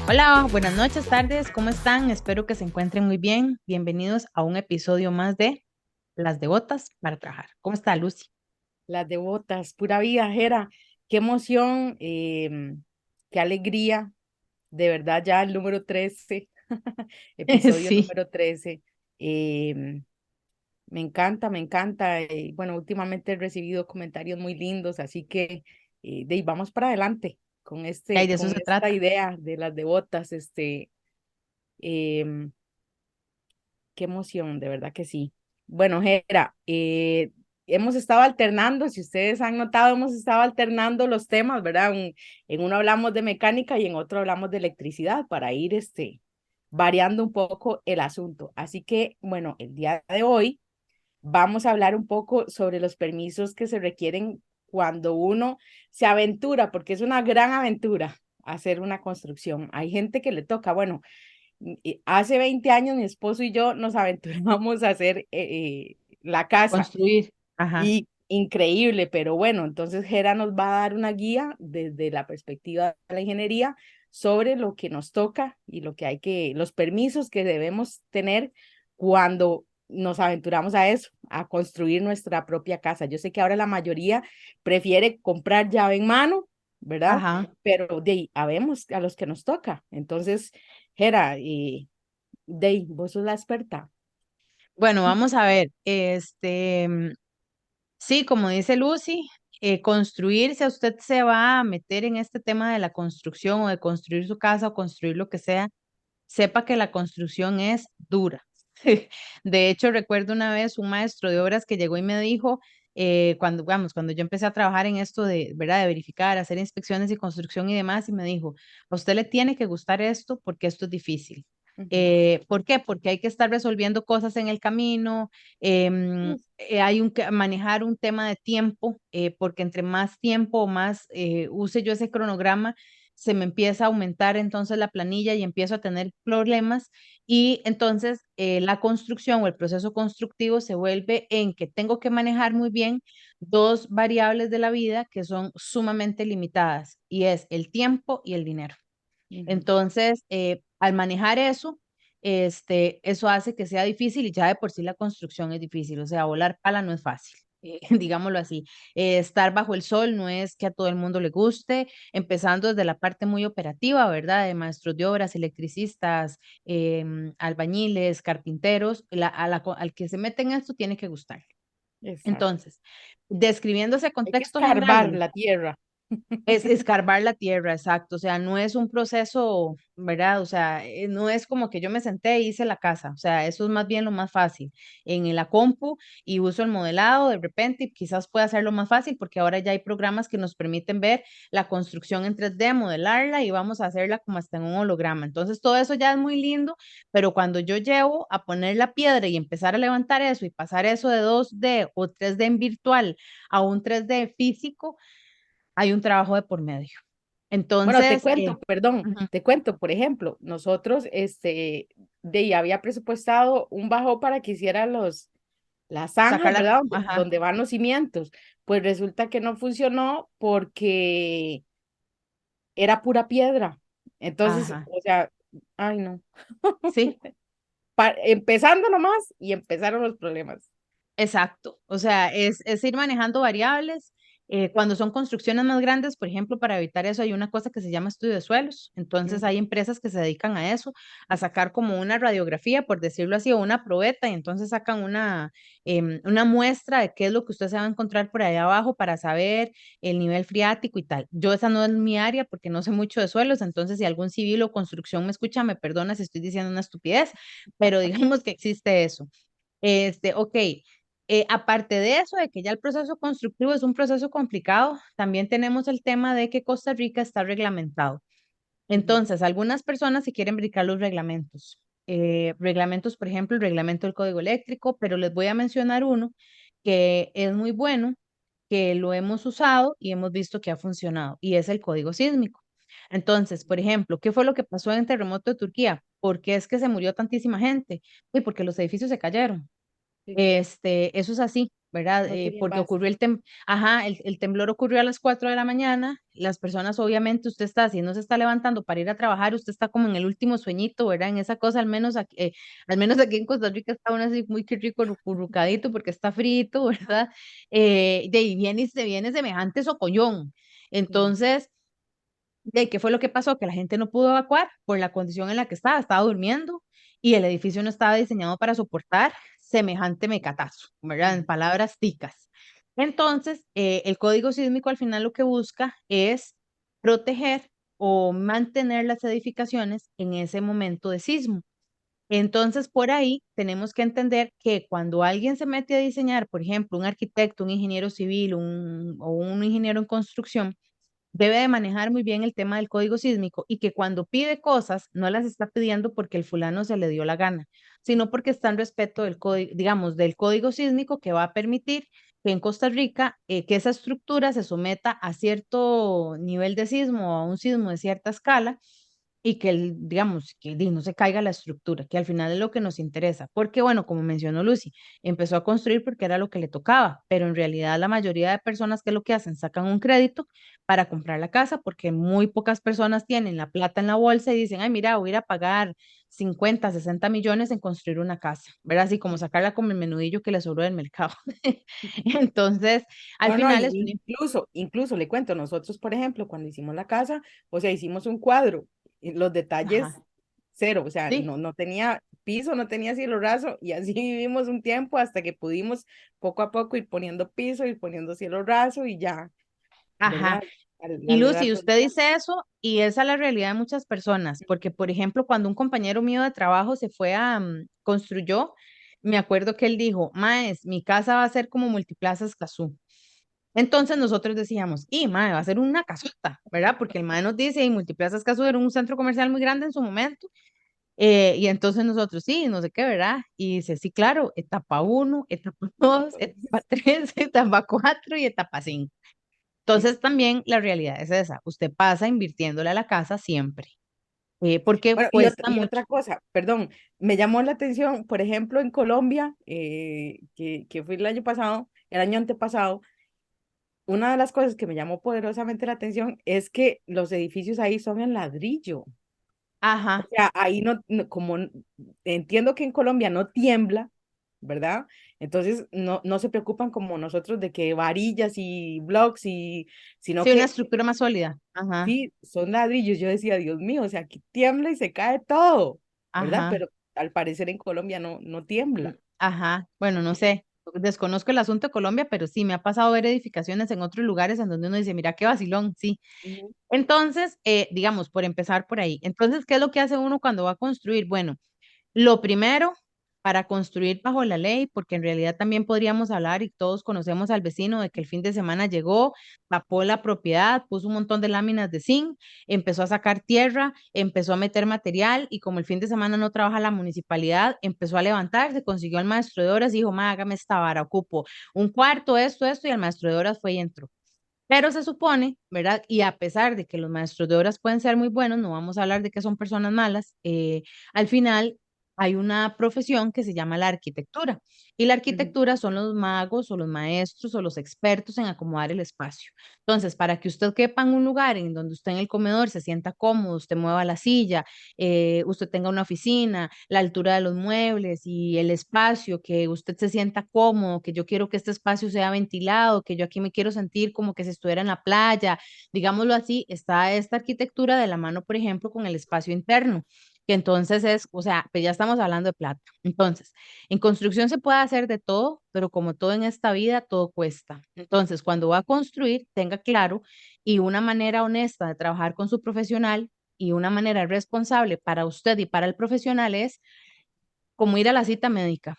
Hola, buenas noches, tardes, ¿cómo están? Espero que se encuentren muy bien. Bienvenidos a un episodio más de Las Devotas para Trabajar. ¿Cómo está, Lucy? Las devotas, pura vida, Jera. Qué emoción, qué alegría. De verdad, ya el número 13, episodio Sí, número 13. Me encanta, me encanta. Bueno, últimamente he recibido comentarios muy lindos, así que de ahí vamos para adelante con y este, de eso con se esta trata. idea de las devotas. Em, Qué emoción, de verdad que sí. Bueno, Jera, hemos estado alternando, si ustedes han notado, hemos estado alternando los temas, ¿verdad? En uno hablamos de mecánica y en otro hablamos de electricidad para ir variando un poco el asunto. Así que, bueno, el día de hoy vamos a hablar un poco sobre los permisos que se requieren cuando uno se aventura, porque es una gran aventura hacer una construcción. Hay gente que le toca, bueno, hace 20 años mi esposo y yo nos aventuramos a hacer la casa Construir. Ajá. y increíble, pero bueno, entonces Gera nos va a dar una guía desde la perspectiva de la ingeniería sobre lo que nos toca y lo que hay los permisos que debemos tener cuando nos aventuramos a eso, a construir nuestra propia casa. Yo sé que ahora la mayoría prefiere comprar llave en mano, ¿verdad? Ajá. Pero de ahí, habemos a los que nos toca. Entonces, Gera, Dey, vos sos la experta. Bueno, vamos a ver. Sí, como dice Lucy, construir, si a usted se va a meter en este tema de la construcción o de construir su casa o construir lo que sea, sepa que la construcción es dura. De hecho, recuerdo una vez un maestro de obras que llegó y me dijo, cuando yo empecé a trabajar en esto de, ¿verdad? De verificar, hacer inspecciones y construcción y demás, y me dijo, a usted le tiene que gustar esto porque esto es difícil. Ujú. ¿Por qué? Porque hay que estar resolviendo cosas en el camino, Uf, hay que manejar un tema de tiempo, porque entre más tiempo o más use yo ese cronograma, se me empieza a aumentar entonces la planilla y empiezo a tener problemas y entonces la construcción o el proceso constructivo se vuelve en que tengo que manejar muy bien dos variables de la vida que son sumamente limitadas y es el tiempo y el dinero. ujú. Entonces, al manejar eso, eso hace que sea difícil y ya de por sí la construcción es difícil, o sea, volar pala no es fácil. Digámoslo así, estar bajo el sol no es que a todo el mundo le guste, empezando desde la parte muy operativa, ¿verdad? De maestros de obras, electricistas, albañiles, carpinteros, al que se mete en esto tiene que gustar. Exacto. Entonces, describiendo ese Hay que contexto escarbar general, la tierra. es escarbar la tierra, exacto. O sea, no es un proceso, ¿verdad? O sea, no es como que yo me senté y hice la casa. O sea, eso es más bien lo más fácil. En la compu y uso el modelado de repente y quizás pueda hacerlo más fácil porque ahora ya hay programas que nos permiten ver la construcción en 3D, modelarla y vamos a hacerla como hasta en un holograma. Entonces, todo eso ya es muy lindo, pero cuando yo llevo a poner la piedra y empezar a levantar eso y pasar eso de 2D o 3D en virtual a un 3D físico, hay un trabajo de por medio. Bueno, te Entonces, cuento, perdón, ujú, te cuento, por ejemplo, nosotros, de ahí había presupuestado un bajo para que hiciera las zanjas, sacarla, ¿verdad? ajá, Donde van los cimientos. Pues resulta que no funcionó porque era pura piedra. Entonces, ajá, o sea, ay no. sí, Empezando nomás y empezaron los problemas. exacto. O sea, es ir manejando variables. Cuando son construcciones más grandes, por ejemplo, para evitar eso hay una cosa que se llama estudio de suelos. Entonces hay Ujú. empresas que se dedican a eso, a sacar como una radiografía, por decirlo así, o una probeta, y entonces sacan una muestra de qué es lo que usted se va a encontrar por allá abajo para saber el nivel freático y tal. Yo esa no es mi área porque no sé mucho de suelos, entonces si algún civil o construcción me escucha, me perdona si estoy diciendo una estupidez, pero digamos que existe eso. Ok. Aparte de eso, de que ya el proceso constructivo es un proceso complicado, también tenemos el tema de que Costa Rica está reglamentado. Ujú. Entonces, algunas personas se quieren brincar los reglamentos. Reglamentos, por ejemplo, el reglamento del código eléctrico, pero les voy a mencionar uno que es muy bueno, que lo hemos usado y hemos visto que ha funcionado, y es el código sísmico. Entonces, por ejemplo, ¿qué fue lo que pasó en el terremoto de Turquía? ¿Por qué es que se murió tantísima gente? Y porque los edificios se cayeron. Sí. Eso es así. ¿verdad? No tenían Porque base. ocurrió el temblor ocurrió a las 4 de la mañana, las personas obviamente usted está, si no se está levantando para ir a trabajar, usted está como en el último sueñito, ¿verdad? En esa cosa, al menos aquí en Costa Rica está uno así muy que rico, currucadito porque está frito, ¿verdad? De ahí viene y se viene semejante socollón. Ujú, Entonces, ¿qué fue lo que pasó? Que la gente no pudo evacuar por la condición en la que estaba durmiendo y el edificio no estaba diseñado para soportar semejante mecatazo, ¿verdad? En ujú, palabras ticas. Entonces, el código sísmico al final lo que busca es proteger o mantener las edificaciones en ese momento de sismo. Entonces, por ahí tenemos que entender que cuando alguien se mete a diseñar, por ejemplo, un arquitecto, un ingeniero civil, o un ingeniero en construcción, debe de manejar muy bien el tema del código sísmico y que cuando pide cosas no las está pidiendo porque el fulano se le dio la gana, sino porque está en respeto del código, digamos, del código sísmico que va a permitir que en Costa Rica que esa estructura se someta a cierto nivel de sismo o a un sismo de cierta escala y que, digamos, que no se caiga la estructura, que al final es lo que nos interesa. Porque, bueno, como mencionó Lucy, empezó a construir porque era lo que le tocaba, pero en realidad la mayoría de personas que lo que hacen, sacan un crédito para comprar la casa, porque muy pocas personas tienen la plata en la bolsa y dicen, ay, mira, voy a ir a pagar 50, 60 millones en construir una casa, ¿verdad? Así como sacarla como el menudillo que le sobró del mercado. Entonces, al no, no, final es un... incluso le cuento, nosotros, por ejemplo, cuando hicimos la casa, o sea, hicimos un cuadro, y los detalles Ajá, cero, o sea, sí, no tenía piso, no tenía cielo raso, y así vivimos un tiempo hasta que pudimos poco a poco ir poniendo piso, ir poniendo cielo raso y ya, ajá. ¿verdad? Y Al Lucy, rato del usted tiempo. dice eso y esa es la realidad de muchas personas, porque por ejemplo, cuando un compañero mío de trabajo se fue construyó, me acuerdo que él dijo, Maes, mi casa va a ser como Multiplaza Escazú. Entonces nosotros decíamos, y mae, va a ser una casota, ¿verdad? Porque el mae nos dice, y Multiplaza Escazú era un centro comercial muy grande en su momento, y entonces nosotros, sí, no sé qué, ¿verdad? Y dice, sí, claro, etapa uno, etapa 2, etapa 3, etapa 4 y etapa 5. Sí. Entonces también la realidad es esa, usted pasa invirtiéndole a la casa siempre, porque Bueno, cuesta y mucho. otra cosa, perdón, me llamó la atención, por ejemplo, en Colombia, que fue el año pasado, el año antepasado, una de las cosas que me llamó poderosamente la atención es que los edificios ahí son en ladrillo. O Ajá, sea, ahí entiendo que en Colombia no tiembla, ¿verdad? Entonces no se preocupan como nosotros de que varillas y blocks, sino sí, una que estructura más sólida. Ajá, sí, son ladrillos. Yo decía, Dios mío, o sea, aquí tiembla y se cae todo, ¿verdad? ajá. Pero al parecer en Colombia no tiembla. Ajá, bueno, no sé, desconozco el asunto de Colombia, pero sí, me ha pasado ver edificaciones en otros lugares en donde uno dice, mira qué vacilón, sí. Ujú, Entonces, digamos, por empezar por ahí. Entonces, ¿qué es lo que hace uno cuando va a construir? Bueno, lo primero, para construir bajo la ley, porque en realidad también podríamos hablar y todos conocemos al vecino de que el fin de semana llegó, tapó la propiedad, puso un montón de láminas de zinc, empezó a sacar tierra, empezó a meter material y como el fin de semana no trabaja la municipalidad, empezó a levantarse, consiguió al maestro de obras y dijo, ma, hágame esta vara, ocupo un cuarto, esto, y el maestro de obras fue y entró. Pero se supone, ¿verdad? Y a pesar de que los maestros de obras pueden ser muy buenos, no vamos a hablar de que son personas malas, al final hay una profesión que se llama la arquitectura. Y la ujú. arquitectura son los magos o los maestros o los expertos en acomodar el espacio. Entonces, para que usted quepa en un lugar en donde usted en el comedor se sienta cómodo, usted mueva la silla, usted tenga una oficina, la altura de los muebles y el espacio, que usted se sienta cómodo, que yo quiero que este espacio sea ventilado, que yo aquí me quiero sentir como que si estuviera en la playa, digámoslo así, está esta arquitectura de la mano, por ejemplo, con el espacio interno, que entonces es, o sea, pues ya estamos hablando de plata. Entonces, en construcción se puede hacer de todo, pero como todo en esta vida, todo cuesta. Entonces, cuando va a construir, tenga claro y una manera honesta de trabajar con su profesional y una manera responsable para usted y para el profesional es como ir a la cita médica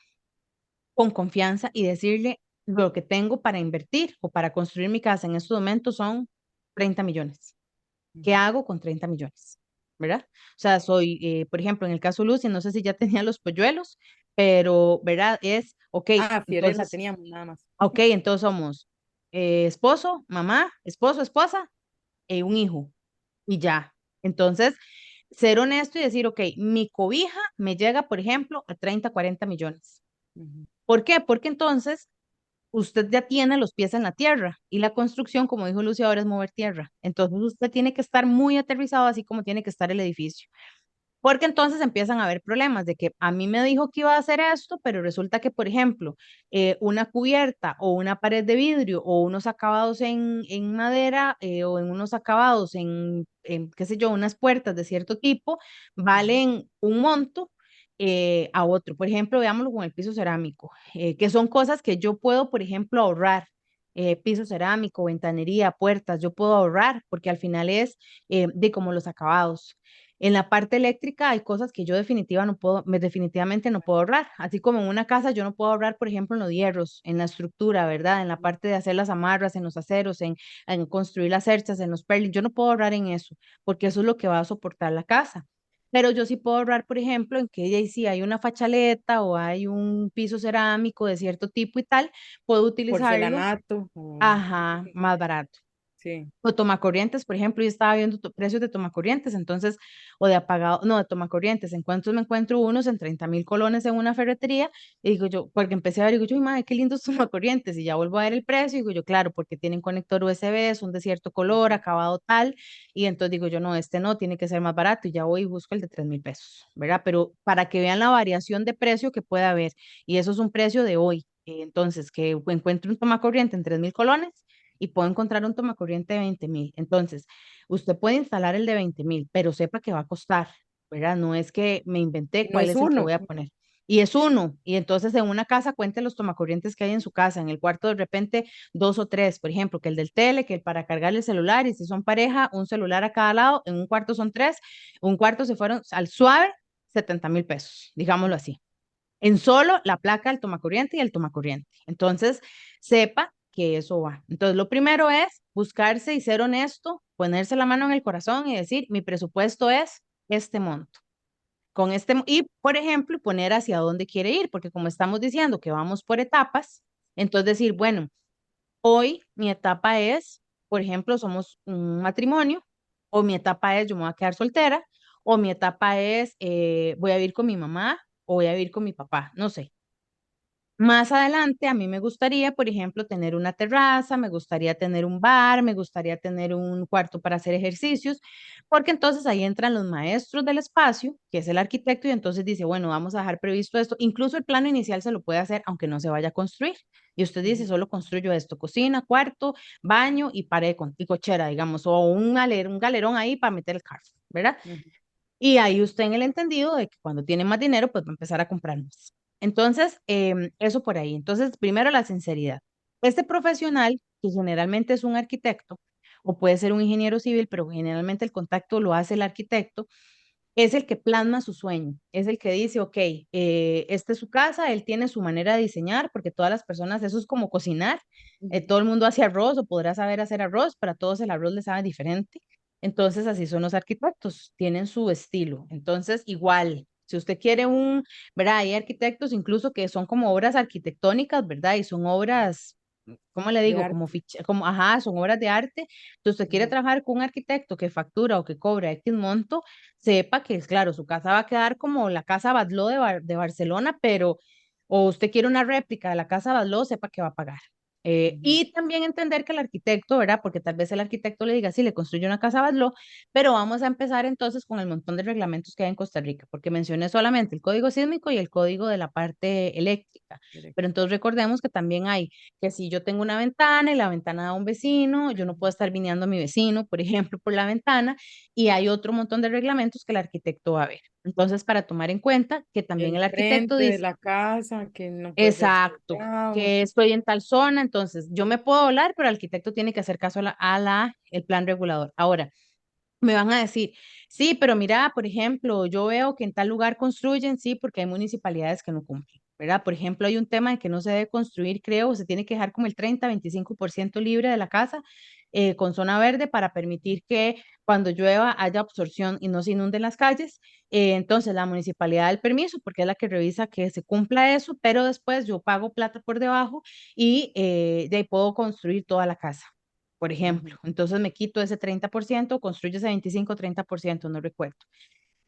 con confianza y decirle lo que tengo para invertir o para construir mi casa en estos momentos son 30 millones. ¿Qué hago con 30 millones? ¿Verdad? O sea, soy, por ejemplo, en el caso de Lucy, no sé si ya tenía los polluelos, pero, ¿verdad? Es, ok, Ah, Fiorella entonces, teníamos nada más. ok, entonces somos esposo, mamá, esposo, esposa, un hijo y ya. Entonces, ser honesto y decir, ok, mi cobija me llega, por ejemplo, a 30, 40 millones. Ujú, ¿Por qué? Porque entonces usted ya tiene los pies en la tierra y la construcción, como dijo Lucia, ahora es mover tierra. Entonces usted tiene que estar muy aterrizado, así como tiene que estar el edificio. Porque entonces empiezan a haber problemas de que a mí me dijo que iba a hacer esto, pero resulta que, por ejemplo, una cubierta o una pared de vidrio o unos acabados en madera o en unos acabados qué sé yo, unas puertas de cierto tipo, Ujú. valen un monto a otro. Por ejemplo, veámoslo con el piso cerámico, que son cosas que yo puedo, por ejemplo, ahorrar. Piso cerámico, ventanería, puertas, yo puedo ahorrar porque al final es de como los acabados. En la parte eléctrica hay cosas que yo definitivamente no puedo ahorrar. Así como en una casa yo no puedo ahorrar, por ejemplo, en los hierros, en la estructura, ¿verdad? En la parte de hacer las amarras, en los aceros, en construir las cerchas, en los perlis. Yo no puedo ahorrar en eso, porque eso es lo que va a soportar la casa. Pero yo sí puedo ahorrar, por ejemplo, en que si hay una fachaleta o hay un piso cerámico de cierto tipo y tal, puedo utilizarlo, Porcelanato. ajá, más barato. Sí. O tomacorrientes, por ejemplo, yo estaba viendo precios de tomacorrientes, entonces, o de apagado, no, de tomacorrientes, en cuantos me encuentro unos en 30.000 colones en una ferretería, y digo yo, porque empecé a ver, digo yo, "Ay, madre, qué lindos tomacorrientes", y ya vuelvo a ver el precio, y digo yo, claro, porque tienen conector USB, son de cierto color, Ujú. acabado tal, y entonces digo yo, no, este no, tiene que ser más barato, y ya voy y busco el de 3.000 pesos, ¿verdad? Pero para que vean la variación de precio que puede haber, y eso es un precio de hoy, entonces, que encuentro un tomacorriente en 3.000 colones, y puedo encontrar un tomacorriente de 20.000. Entonces, usted puede instalar el de 20.000, pero sepa que va a costar, ¿verdad? No es que me Y inventé no cuál es es el que voy uno. a poner. Y es uno. Y entonces en una casa cuente los tomacorrientes que hay en su casa. En el cuarto de repente dos o tres, por ejemplo, que el del tele, que el para cargar el celular. Y si son pareja, un celular a cada lado. En un cuarto son tres. Un cuarto se fueron al suave 70.000 pesos, digámoslo así en solo la placa del tomacorriente y el tomacorriente. Entonces, sepa que eso va. Entonces, lo primero es buscarse y ser honesto, ponerse la mano en el corazón y decir, mi presupuesto es este monto. Y, por ejemplo, poner hacia dónde quiere ir, porque como estamos diciendo que vamos por etapas, entonces decir, bueno, hoy mi etapa es, por ejemplo, somos un matrimonio, o mi etapa es yo me voy a quedar soltera, o mi etapa es voy a vivir con mi mamá o voy a vivir con mi papá, no sé. Más adelante, a mí me gustaría, por ejemplo, tener una terraza, me gustaría tener un bar, me gustaría tener un cuarto para hacer ejercicios, porque entonces ahí entran los maestros del espacio, que es el arquitecto, y entonces dice, bueno, vamos a dejar previsto esto. Incluso el plano inicial se lo puede hacer, aunque no se vaya a construir. Y usted dice, Ujú. solo construyo esto, cocina, cuarto, baño y pared y cochera, digamos, o un galerón ahí para meter el carro, ¿verdad? Ujú. Y ahí usted en el entendido de que cuando tiene más dinero, pues va a empezar a comprar más. Entonces, eso por ahí. Entonces, primero la sinceridad. Este profesional, que generalmente es un arquitecto, o puede ser un ingeniero civil, pero generalmente el contacto lo hace el arquitecto, es el que plasma su sueño, es el que dice, ok, esta es su casa, él tiene su manera de diseñar, porque todas las personas, eso es como cocinar, Ujú. todo el mundo hace arroz o podrá saber hacer arroz, para todos el arroz les sabe diferente. Entonces, así son los arquitectos, tienen su estilo. Entonces, igual, si usted quiere ¿verdad? Hay arquitectos incluso que son como obras arquitectónicas, ¿verdad? Y son obras, ¿cómo le De digo? Como, arte. como, ajá, son obras de arte. Entonces, usted quiere Ujú. trabajar con un arquitecto que factura o que cobra X monto, sepa que, es claro, su casa va a quedar como la casa Batlló de Barcelona, pero, o usted quiere una réplica de la casa Batlló, sepa que va a pagar. Ujú. Y también entender que el arquitecto, ¿verdad? Porque tal vez el arquitecto le diga, sí, le construye una casa Batlló, pero vamos a empezar entonces con el montón de reglamentos que hay en Costa Rica, porque mencioné solamente el código sísmico y el código de la parte eléctrica, pero Directo. entonces recordemos que también hay que si yo tengo una ventana y la ventana da a un vecino, yo no puedo estar viniendo a mi vecino, por ejemplo, por la ventana, y hay otro montón de reglamentos que el arquitecto va a ver. Entonces, para tomar en cuenta que también El el arquitecto frente de dice, la casa, que no puede ser exacto, cerrado. que estoy en tal zona, entonces yo me puedo hablar, pero el arquitecto tiene que hacer caso el plan regulador. Ahora, me van a decir, sí, pero mira, por ejemplo, yo veo que en tal lugar construyen, sí, porque hay municipalidades que no cumplen, ¿verdad? Por ejemplo, hay un tema de que no se debe construir, creo, se tiene que dejar como el 30-25% libre de la casa con zona verde para permitir que cuando llueva haya absorción y no se inunden las calles. Entonces, la municipalidad da el permiso porque es la que revisa que se cumpla eso, pero después yo pago plata por debajo y de ahí puedo construir toda la casa por ejemplo. Ujú. Entonces me quito ese 30%, construyo ese 25, 30%, no recuerdo.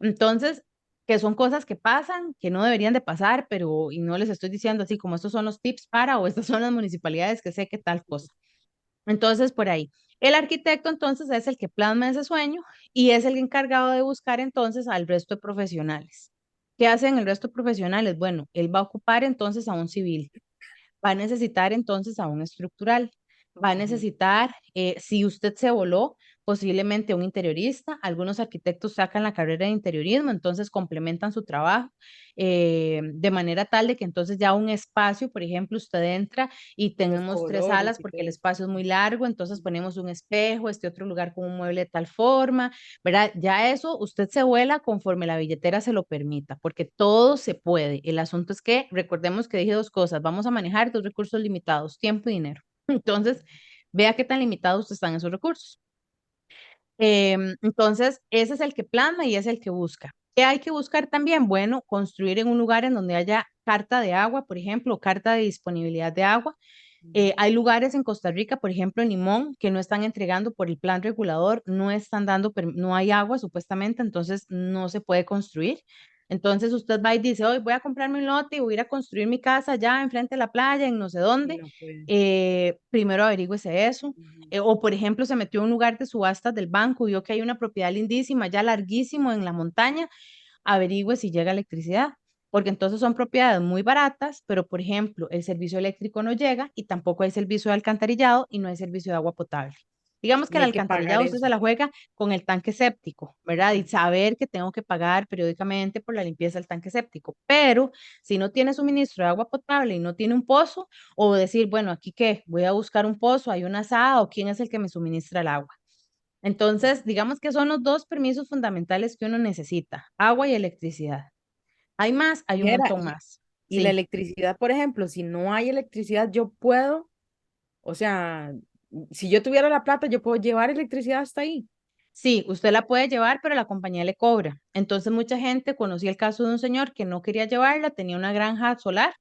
Entonces, que son cosas que pasan, que no deberían de pasar, pero y no les estoy diciendo así como estos son los tips para o estas son las municipalidades que sé que tal cosa. Entonces, por ahí. El arquitecto entonces es el que plasma ese sueño y es el encargado de buscar entonces al resto de profesionales. ¿Qué hacen el resto de profesionales? Bueno, él va a ocupar entonces a un civil, va a necesitar entonces a un estructural, va a Ujú. necesitar, si usted se voló, posiblemente un interiorista. Algunos arquitectos sacan la carrera de interiorismo, entonces complementan su trabajo de manera tal de que entonces ya un espacio, por ejemplo, usted entra y Los tenemos tres colores salas y porque el todo. espacio es muy largo, entonces ponemos un espejo, este otro lugar con un mueble de tal forma, ¿verdad? Ya eso usted se vuela conforme la billetera se lo permita, porque todo se puede. El asunto es que recordemos que dije dos cosas, vamos a manejar dos recursos limitados, tiempo y dinero. Entonces, vea qué tan limitados están esos recursos. Entonces, ese es el que plasma y es el que busca. ¿Qué hay que buscar también? Bueno, construir en un lugar en donde haya carta de agua, por ejemplo, o carta de disponibilidad de agua. Ujú. Hay lugares en Costa Rica, por ejemplo, en Limón, que no están entregando por el plan regulador, no están dando, no hay agua supuestamente, entonces no se puede construir. Entonces usted va y dice, hoy voy a comprarme un lote y voy a ir a construir mi casa allá enfrente de la playa, en no sé Y dónde. no puede. Primero averígüese eso. Ujú. O, por ejemplo, se metió a un lugar de subastas del banco, vio que hay una propiedad lindísima, ya larguísimo en la montaña, averigüe si llega electricidad, porque entonces son propiedades muy baratas, pero por ejemplo, el servicio eléctrico no llega y tampoco hay servicio de alcantarillado y no hay servicio de agua potable. Digamos que Y el hay que pagar alcantarillado usted se eso. la juega con el tanque séptico, ¿verdad? Y Ujú. saber que tengo que pagar periódicamente por la limpieza del tanque séptico. Pero si no tiene suministro de agua potable y no tiene un pozo, o decir, bueno, aquí qué, voy a buscar un pozo, hay una asada o quién es el que me suministra el agua. Entonces, digamos que son los dos permisos fundamentales que uno necesita, agua y electricidad. ¿Hay más? Hay un Jera, montón más. y la Sí, electricidad, por ejemplo, si no hay electricidad, yo puedo, o sea, si yo tuviera la plata, yo puedo llevar electricidad hasta ahí. sí, usted la puede llevar, pero la compañía le cobra. Entonces, mucha gente, conocí el caso de un señor que no quería llevarla, tenía una granja solar,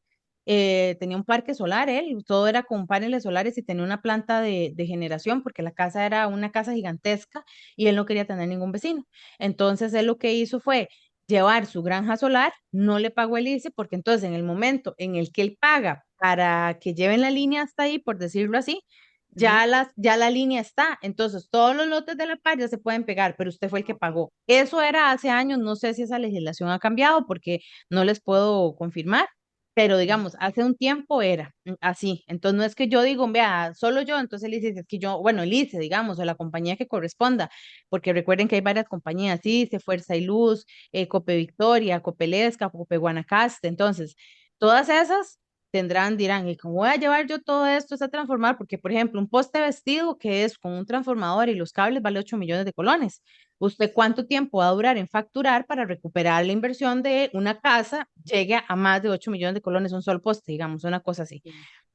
tenía un parque solar, él, todo era con paneles solares y tenía una planta de generación porque la casa era una casa gigantesca y él no quería tener ningún vecino. Entonces, él lo que hizo fue llevar su granja solar, no le pagó el ICE porque entonces en el momento en el que él paga para que lleven la línea hasta ahí, por decirlo así, Ujú. ya la línea está. Entonces, todos los lotes de la par ya se pueden pegar, pero usted fue el Ah, que ok. pagó. Eso era hace años, no sé si esa legislación ha cambiado porque no les puedo confirmar, pero Ujú. digamos, hace un tiempo era así. Entonces, no es que yo digo, vea, solo yo, entonces el ICE, es que yo, bueno, el ICE, digamos, o la compañía que corresponda, porque recuerden que hay varias compañías, ICE, Fuerza y Luz, Cope Victoria, Copelesca, Cope Guanacaste. Entonces, todas esas tendrán, dirán, ¿y cómo voy a llevar yo todo esto a transformar? Porque, por ejemplo, un poste vestido que es con un transformador y los cables vale 8 millones de colones. ¿Usted cuánto tiempo va a durar en facturar para recuperar la inversión de una casa? Llegue a más de 8 millones de colones un solo poste, digamos, una cosa así. Sí.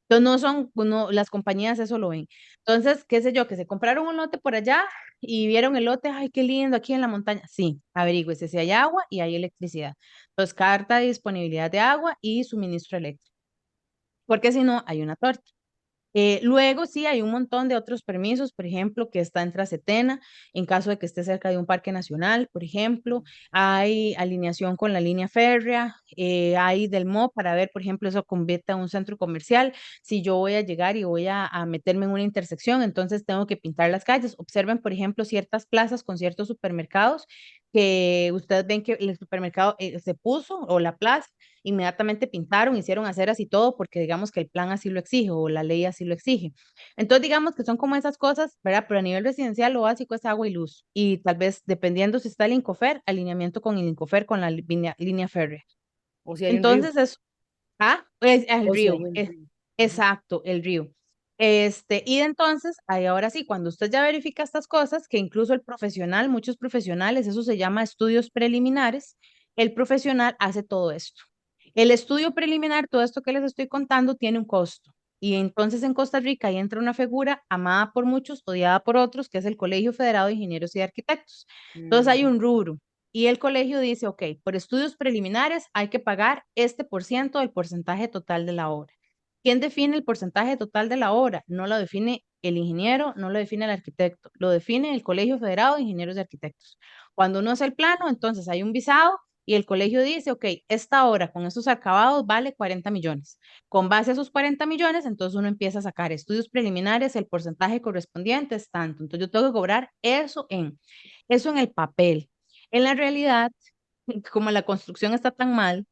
Entonces, no son, no, las compañías eso lo ven. Entonces, qué sé yo, que se compraron un lote por allá y vieron el lote, ay, qué lindo, aquí en la montaña. Sí, averígüese si hay agua y hay electricidad. Entonces, carta de disponibilidad de agua y suministro eléctrico, porque si no, hay una torta. Luego sí hay un montón de otros permisos, por ejemplo, que está en Trasetena, en caso de que esté cerca de un parque nacional, por ejemplo, hay alineación con la línea férrea, hay del MO para ver, por ejemplo, eso convierte a un centro comercial. Si yo voy a llegar y voy a meterme en una intersección, entonces tengo que pintar las calles. Observen, por ejemplo, ciertas plazas con ciertos supermercados que ustedes ven que el supermercado se puso o la plaza inmediatamente pintaron, hicieron aceras y todo, porque digamos que el plan así lo exige o la ley así lo exige. Entonces, digamos que son como esas cosas, ¿verdad? Pero a nivel residencial lo básico es agua y luz. Y tal vez, dependiendo si está el Incofer, alineamiento con el Incofer, con la línea férrea. O si hay un río. Entonces, es, es el O si río, hay un río. Ujú. exacto, el río. Y entonces, ahí ahora sí, cuando usted ya verifica estas cosas, que incluso el profesional, muchos profesionales, eso se llama estudios preliminares, el profesional hace todo esto. El estudio preliminar, todo esto que les estoy contando, tiene un costo. Y entonces en Costa Rica ahí entra una figura amada por muchos, odiada por otros, que es el Colegio Federado de Ingenieros y Arquitectos. Entonces hay Ujú. un rubro. Y el colegio dice, ok, por estudios preliminares hay que pagar este por ciento del porcentaje total de la obra. ¿Quién define el porcentaje total de la obra? No lo define el ingeniero, no lo define el arquitecto, lo define el Colegio Federado de Ingenieros y Arquitectos. Cuando uno hace el plano, entonces hay un visado y el colegio dice, ok, esta obra con esos acabados vale 40 millones. Con base a esos 40 millones, entonces uno empieza a sacar estudios preliminares, el porcentaje correspondiente es tanto. Entonces yo tengo que cobrar eso en el papel. En la realidad, como la construcción está tan mal,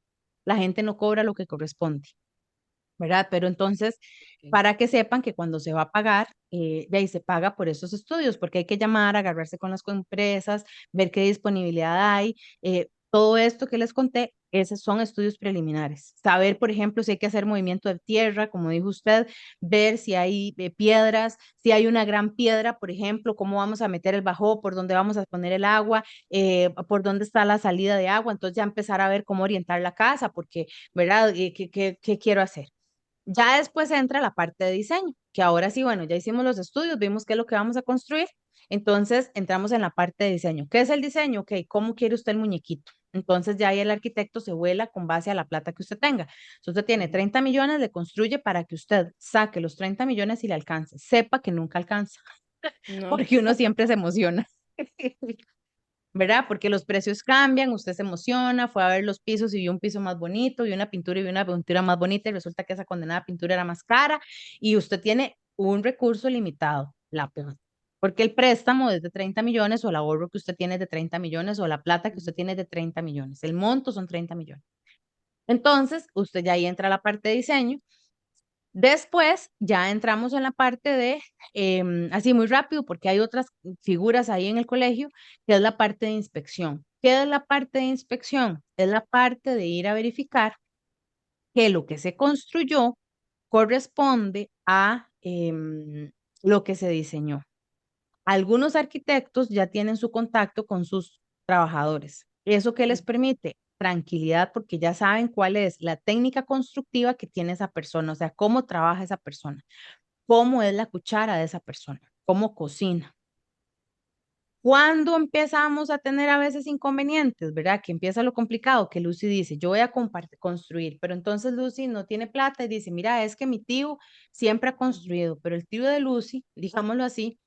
la gente no cobra lo que corresponde. ¿Verdad? Pero entonces, Ok. para que sepan que cuando se va a pagar, de ahí se paga por esos estudios, porque hay que llamar, agarrarse con las empresas, ver qué disponibilidad hay. Todo esto que les conté, esos son estudios preliminares. Saber, por ejemplo, si hay que hacer movimiento de tierra, como dijo usted, ver si hay piedras, si hay una gran piedra, por ejemplo, cómo vamos a meter el bajo, por dónde vamos a poner el agua, por dónde está la salida de agua. Entonces ya empezar a ver cómo orientar la casa, porque, ¿verdad? ¿Qué quiero hacer? Ya después entra la parte de diseño, que ahora sí, bueno, ya hicimos los estudios, vimos qué es lo que vamos a construir, entonces entramos en la parte de diseño. ¿Qué es el diseño? Ok, ¿cómo quiere usted el muñequito? Entonces ya ahí el arquitecto se vuela con base a la plata que usted tenga. Si usted tiene Ujú. 30 millones, le construye para que usted saque los 30 millones y le alcance. Sepa que nunca alcanza, No. porque uno siempre se emociona. ¿Verdad? Porque los precios cambian, usted se emociona, fue a ver los pisos y vio un piso más bonito, vio una pintura y vio una pintura más bonita y resulta que esa condenada pintura era más cara y usted tiene un recurso limitado, la peor. Porque el préstamo es de 30 millones o el ahorro que usted tiene es de 30 millones o la plata que usted tiene es de 30 millones. El monto son 30 millones. Entonces, usted ya ahí entra a la parte de diseño. Después ya entramos en la parte de, así muy rápido, porque hay otras figuras ahí en el colegio, que es la parte de inspección. ¿Qué es la parte de inspección? Es la parte de ir a verificar que lo que se construyó corresponde a lo que se diseñó. Algunos arquitectos ya tienen su contacto con sus trabajadores. ¿Eso qué les permite? Tranquilidad porque ya saben cuál es la técnica constructiva que tiene esa persona, o sea, cómo trabaja esa persona, cómo es la cuchara de esa persona, cómo cocina. Cuando empezamos a tener a veces inconvenientes, ¿verdad? Que empieza lo complicado, que Lucy dice, yo voy a construir, pero entonces Lucy no tiene plata y dice, mira, es que mi tío siempre ha construido, pero el tío de Lucy, digámoslo así,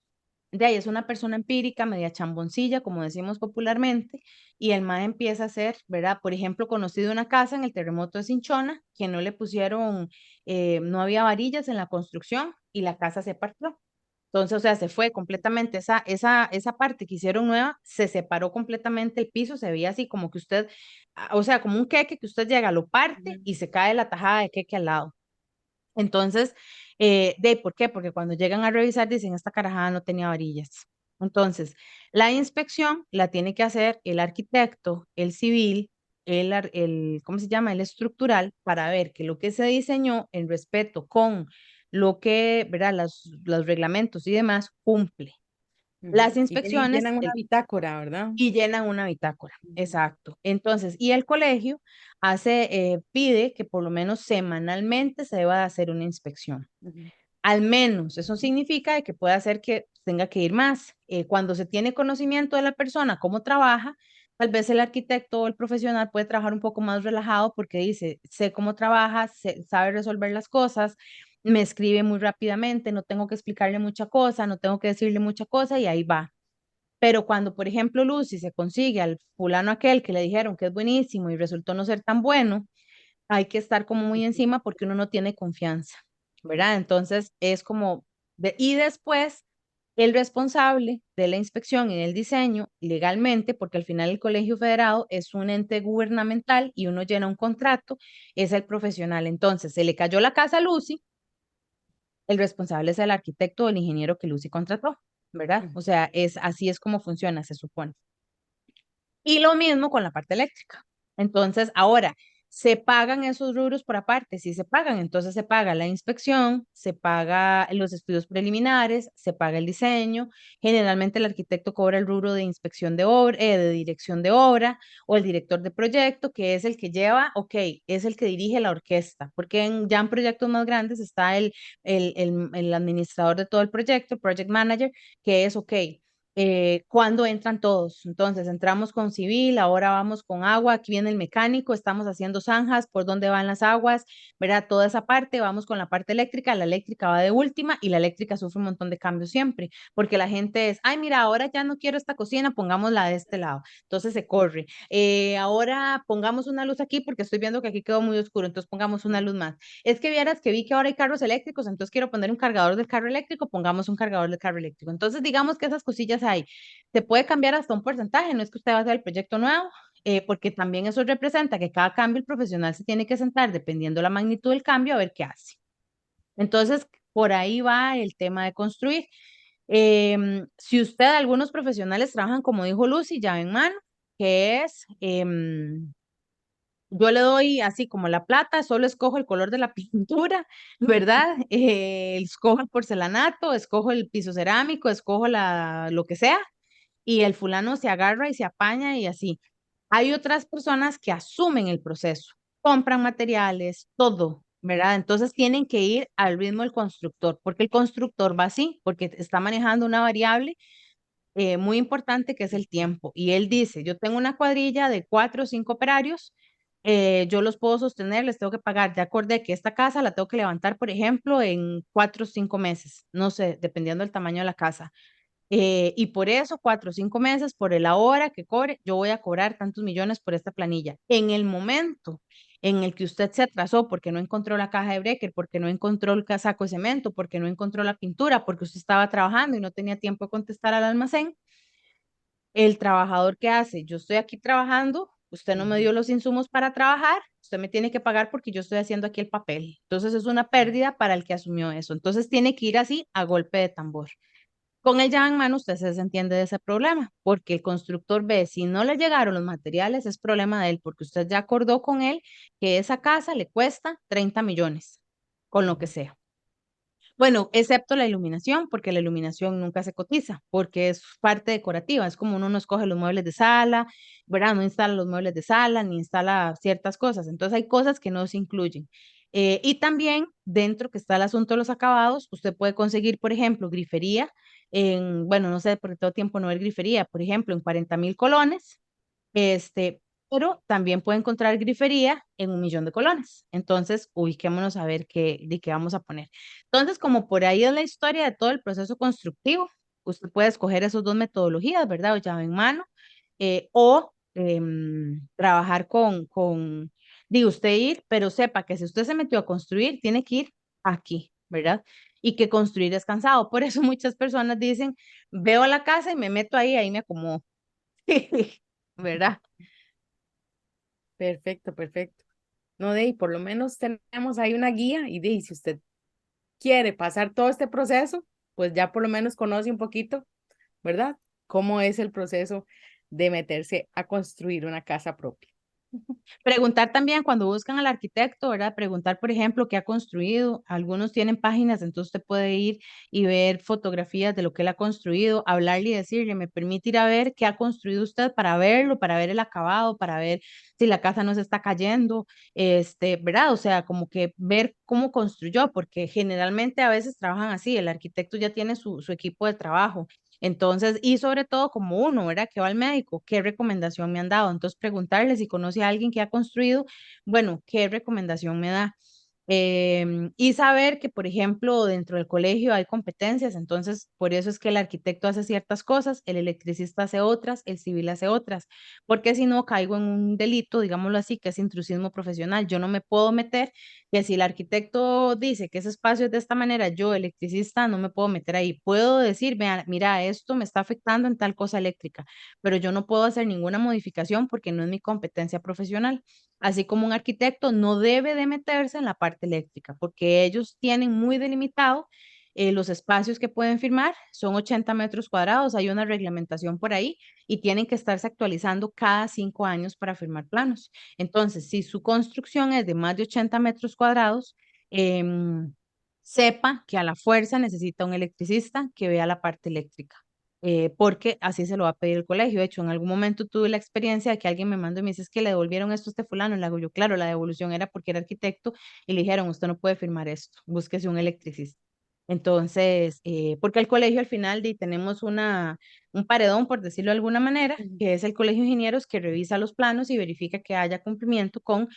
de ahí es una persona empírica, media chamboncilla, como decimos popularmente, y el MAE empieza a hacer, ¿verdad? Por ejemplo, conocido una casa en el terremoto de Cinchona, que no le pusieron, no había varillas en la construcción y la casa se partió. Entonces, o sea, se fue completamente esa parte que hicieron nueva, se separó completamente el piso, se veía así como que usted, o sea, como un queque que usted llega, lo parte Ujú. y se cae la tajada de queque al lado. Entonces, ¿por qué? Porque cuando llegan a revisar dicen, esta carajada no tenía varillas. Entonces, la inspección la tiene que hacer el arquitecto, el civil, ¿cómo se llama? El estructural, para ver que lo que se diseñó en respeto con lo que, ¿verdad? Los reglamentos y demás cumple. Las Ujú. Y inspecciones, llenan una bitácora, ¿verdad? y llenan una bitácora, Ujú. exacto. Entonces, y el colegio pide que por lo menos semanalmente se deba de hacer una inspección. Ujú. Al menos, eso significa de que puede hacer que tenga que ir más. Cuando se tiene conocimiento de la persona, cómo trabaja, tal vez el arquitecto o el profesional puede trabajar un poco más relajado porque dice, sé cómo trabaja, sabe resolver las cosas, me escribe muy rápidamente, no tengo que explicarle mucha cosa, no tengo que decirle mucha cosa y ahí va. Pero cuando, por ejemplo, Lucy se consigue al fulano aquel que le dijeron que es buenísimo y resultó no ser tan bueno, hay que estar como muy encima porque uno no tiene confianza, ¿verdad? Entonces es como, y después el responsable de la inspección y del diseño legalmente, porque al final el Colegio Federado es un ente gubernamental y uno llena un contrato, es el profesional. Entonces se le cayó la casa a Lucy, el responsable es el arquitecto o el ingeniero que Lucy contrató, ¿verdad? Ujú. O sea, así es como funciona, se supone. Y lo mismo con la parte eléctrica. Entonces, ahora, se pagan esos rubros por aparte, sí se pagan, entonces se paga la inspección, se paga los estudios preliminares, se paga el diseño, generalmente el arquitecto cobra el rubro de inspección de obra, de dirección de obra, o el director de proyecto, que es el que lleva, ok, es el que dirige la orquesta, porque ya en proyectos más grandes está el administrador de todo el proyecto, project manager, que es, ok, cuando entran todos. Entonces, entramos con civil, ahora vamos con agua, aquí viene el mecánico, estamos haciendo zanjas, por dónde van las aguas, ¿verdad? Toda esa parte, vamos con la parte eléctrica, la eléctrica va de última y la eléctrica sufre un montón de cambios siempre, porque la gente es, ay, mira, ahora ya no quiero esta cocina, pongámosla de este lado. Entonces se corre. Ahora pongamos una luz aquí porque estoy viendo que aquí quedó muy oscuro, entonces pongamos una luz más. Es que vieras que vi que ahora hay carros eléctricos, entonces quiero poner un cargador del carro eléctrico, pongamos un cargador del carro eléctrico. Entonces, digamos que esas cosillas hay. Se puede cambiar hasta un porcentaje, no es que usted va a hacer el proyecto nuevo, porque también eso representa que cada cambio el profesional se tiene que sentar, dependiendo la magnitud del cambio, a ver qué hace. Entonces, por ahí va el tema de construir. Si usted, algunos profesionales trabajan, como dijo Lucy, llave en mano, que es yo le doy así como la plata, solo escojo el color de la pintura, ¿verdad? Escojo el porcelanato, escojo el piso cerámico, escojo lo que sea, y el fulano se agarra y se apaña y así. Hay otras personas que asumen el proceso, compran materiales, todo, ¿verdad? Entonces tienen que ir al ritmo del constructor, porque el constructor va así, porque está manejando una variable muy importante que es el tiempo. Y él dice, yo tengo una cuadrilla de 4 o 5 operarios, yo los puedo sostener, les tengo que pagar. Ya acordé que esta casa la tengo que levantar, por ejemplo, en 4 o 5 meses, no sé, dependiendo del tamaño de la casa. Y por eso, 4 o 5 meses, por el hora que cobre, yo voy a cobrar tantos millones por esta planilla. En el momento en el que usted se atrasó porque no encontró la caja de breaker, porque no encontró el casaco de cemento, porque no encontró la pintura, porque usted estaba trabajando y no tenía tiempo de contestar al almacén, el trabajador que hace, yo estoy aquí trabajando, usted no me Ujú. dio los insumos para trabajar, usted me tiene que pagar porque yo estoy haciendo aquí el papel. Entonces es una pérdida para el que asumió eso. Entonces tiene que ir así a golpe de tambor. Con el llave en mano usted se desentiende de ese problema, porque el constructor ve, si no le llegaron los materiales, es problema de él, porque usted ya acordó con él que esa casa le cuesta 30 millones, con lo que sea. Bueno, excepto la iluminación, porque la iluminación nunca se cotiza, porque es parte decorativa, es como uno no escoge los muebles de sala, ¿verdad? No instala los muebles de sala, ni instala ciertas cosas, entonces hay cosas que no se incluyen. Y también dentro que está el asunto de los acabados, usted puede conseguir, por ejemplo, grifería bueno, no sé, porque todo tiempo no ver grifería, por ejemplo, en 40.000 colones, este, pero también puede encontrar grifería en 1 millón de colones. Entonces, ubiquémonos a ver de qué vamos a poner. Entonces, como por ahí es la historia de todo el proceso constructivo, usted puede escoger esas dos metodologías, ¿verdad? O llave en mano, o trabajar digo, usted ir, pero sepa que si usted se metió a construir, tiene que ir aquí, ¿verdad? Y que construir es cansado. Por eso muchas personas dicen, veo la casa y me meto ahí, ahí me acomodo. ¿Verdad? Perfecto, perfecto. No, de ahí, por lo menos tenemos ahí una guía y de ahí, si usted quiere pasar todo este proceso, pues ya por lo menos conoce un poquito, ¿verdad? Cómo es el proceso de meterse a construir una casa propia. Preguntar también cuando buscan al arquitecto, ¿verdad? Preguntar, por ejemplo, qué ha construido. Algunos tienen páginas, entonces usted puede ir y ver fotografías de lo que él ha construido, hablarle y decirle, me permite ir a ver qué ha construido usted para verlo, para ver el acabado, para ver si la casa no se está cayendo, ¿verdad? O sea, como que ver cómo construyó, porque generalmente a veces trabajan así, el arquitecto ya tiene su equipo de trabajo. Entonces, y sobre todo como uno, ¿verdad? Que va al médico, ¿qué recomendación me han dado? Entonces, preguntarle si conoce a alguien que ha construido, bueno, ¿qué recomendación me da? Y saber que, por ejemplo, dentro del colegio hay competencias, entonces por eso es que el arquitecto hace ciertas cosas, el electricista hace otras, el civil hace otras, porque si no caigo en un delito, digámoslo así, que es intrusismo profesional. Yo no me puedo meter, que si el arquitecto dice que ese espacio es de esta manera, yo, electricista, no me puedo meter ahí. Puedo decir, vea, mira, esto me está afectando en tal cosa eléctrica, pero yo no puedo hacer ninguna modificación porque no es mi competencia profesional. Así como un arquitecto no debe de meterse en la parte eléctrica, porque ellos tienen muy delimitado los espacios que pueden firmar, son 80 metros cuadrados, hay una reglamentación por ahí y tienen que estarse actualizando cada 5 años para firmar planos. Entonces, si su construcción es de más de 80 metros cuadrados, em, sepa que a la fuerza necesita un electricista que vea la parte eléctrica, porque así se lo va a pedir el colegio. De hecho, en algún momento tuve la experiencia de que alguien me mandó y me dice, es que le devolvieron esto a este fulano. Le hago yo, claro, la devolución era porque era arquitecto y le dijeron, usted no puede firmar esto, búsquese un electricista. Entonces, porque el colegio al final tenemos un paredón, por decirlo de alguna manera, Ujú. que es el colegio de ingenieros que revisa los planos y verifica que haya cumplimiento con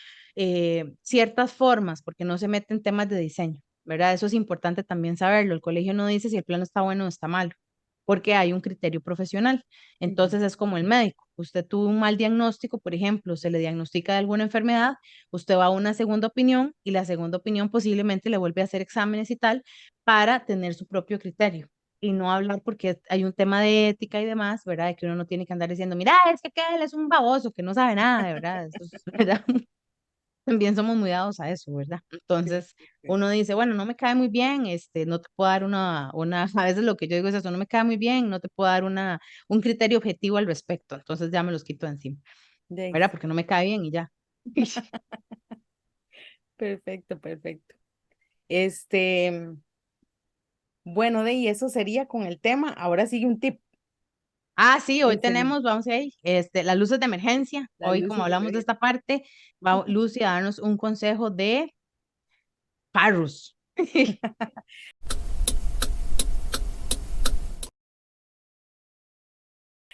ciertas formas, porque no se mete en temas de diseño, ¿verdad? Eso es importante también saberlo. El colegio no dice si el plano está bueno o está malo, porque hay un criterio profesional. Ujú. Entonces es como el médico. Usted tuvo un mal diagnóstico, por ejemplo, se le diagnostica de alguna enfermedad, usted va a una segunda opinión y la segunda opinión posiblemente le vuelve a hacer exámenes y tal para tener su propio criterio y no hablar porque hay un tema de ética y demás, ¿verdad? De que uno no tiene que andar diciendo, mira, es que él es un baboso, que no sabe nada, de verdad. Eso es, ¿verdad? También somos muy dados a eso, ¿verdad? Sí, Entonces, sí, sí. uno dice, bueno, no me cae muy bien, no te puedo dar a veces lo que yo digo es eso, no me cae muy bien, no te puedo dar un criterio objetivo al respecto, entonces ya me los quito de encima, ¿verdad? Porque no me cae bien y ya. Perfecto, perfecto. Este, bueno, de y eso sería con el tema. Ahora sigue un tip. Ah, sí, hoy ¿Cuál sería? tenemos, vamos ahí, las luces de emergencia. Las Hoy, como luces de hablamos de emergencia. esta parte, va Lucy a darnos un consejo de Parus.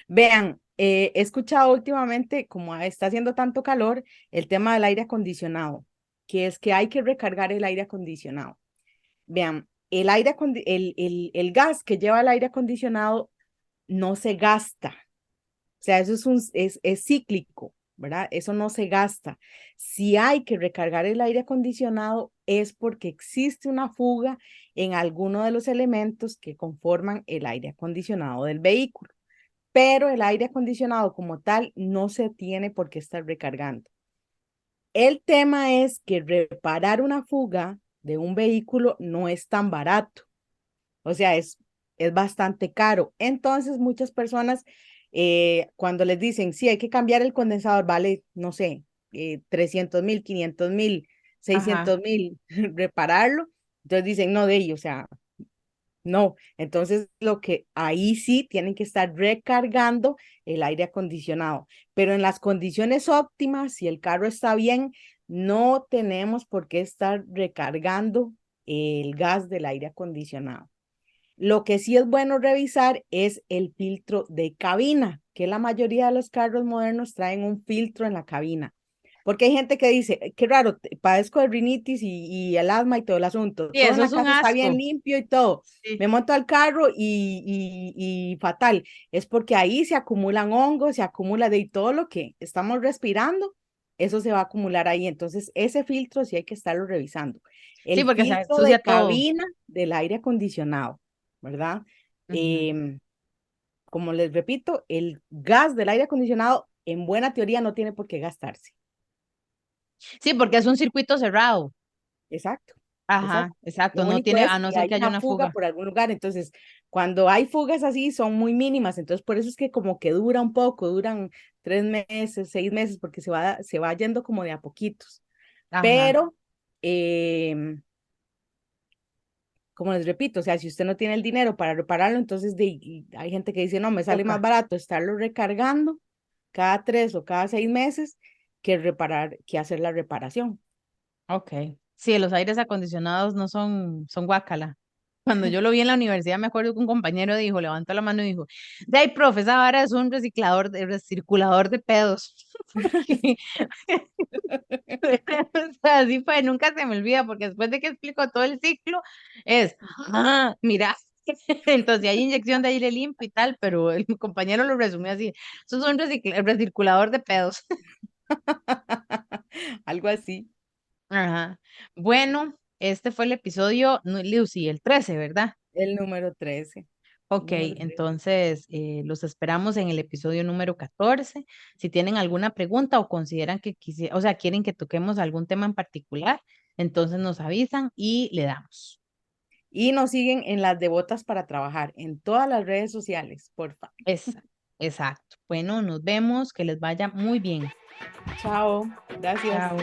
Vean, he escuchado últimamente, como está haciendo tanto calor, el tema del aire acondicionado, que es que hay que recargar el aire acondicionado. Vean, el gas que lleva el aire acondicionado no se gasta. O sea, eso es cíclico, ¿verdad? Eso no se gasta. Si hay que recargar el aire acondicionado es porque existe una fuga en alguno de los elementos que conforman el aire acondicionado del vehículo. Pero el aire acondicionado como tal no se tiene por qué estar recargando. El tema es que reparar una fuga de un vehículo no es tan barato. O sea, es bastante caro. Entonces, muchas personas, cuando les dicen, sí, hay que cambiar el condensador, vale, no sé, 300,000, 500,000, Ajá, 600,000, repararlo. Entonces dicen, no, de ello, o sea, no. Entonces, lo que ahí sí tienen que estar recargando el aire acondicionado. Pero en las condiciones óptimas, si el carro está bien, no tenemos por qué estar recargando el gas del aire acondicionado. Lo que sí es bueno revisar es el filtro de cabina, que la mayoría de los carros modernos traen un filtro en la cabina. Porque hay gente que dice, qué raro, padezco de rinitis y el asma y todo el asunto. sí, Todo en eso la es un casa está bien asco. limpio y todo. Sí, Me monto al carro y fatal. Es porque ahí se acumulan hongos, se acumula de todo lo que estamos respirando, eso se va a acumular ahí. Entonces, ese filtro sí hay que estarlo revisando. sí, El porque se filtro ensucia de todo. cabina del aire acondicionado, ¿verdad? Ujú. Em, Como les repito, el gas del aire acondicionado en buena teoría no tiene por qué gastarse. Sí, porque es un circuito cerrado. Exacto, Ajá, exacto. exacto, Lo no único tiene, es a no si ser hay que haya una una fuga fuga. por algún lugar. Entonces, cuando hay fugas así, son muy mínimas. Entonces, por eso es que como que dura un poco, duran 3 meses, 6 meses, porque se va yendo como de a poquitos. Ajá, Pero, em, como les repito, o sea, si usted no tiene el dinero para repararlo, entonces y hay gente que dice, no, me sale más toca. barato estarlo recargando cada 3 o cada 6 meses que hacer la reparación. Ok. Sí, los aires acondicionados no son guácala. Cuando yo lo vi en la universidad, me acuerdo que un compañero dijo, levantó la mano y dijo, de ahí, profe, esa vara es un recirculador de pedos. Porque, o sea, así fue, nunca se me olvida, porque después de que explico todo el ciclo, mira, entonces hay inyección de aire limpio y tal, pero el compañero lo resumió así, eso es un recirculador de pedos. Algo así, Ajá. Bueno, este fue el episodio, no, Lucy, el 13, ¿verdad? el número 13. Ok, Número 13. entonces los esperamos en el episodio número 14. Si tienen alguna pregunta o consideran que o sea, quieren que toquemos algún tema en particular, entonces nos avisan y le damos. Y nos siguen en las devotas para trabajar en todas las redes sociales, porfa. Exacto. Bueno, nos vemos, que les vaya muy bien. Chao, gracias. Chao.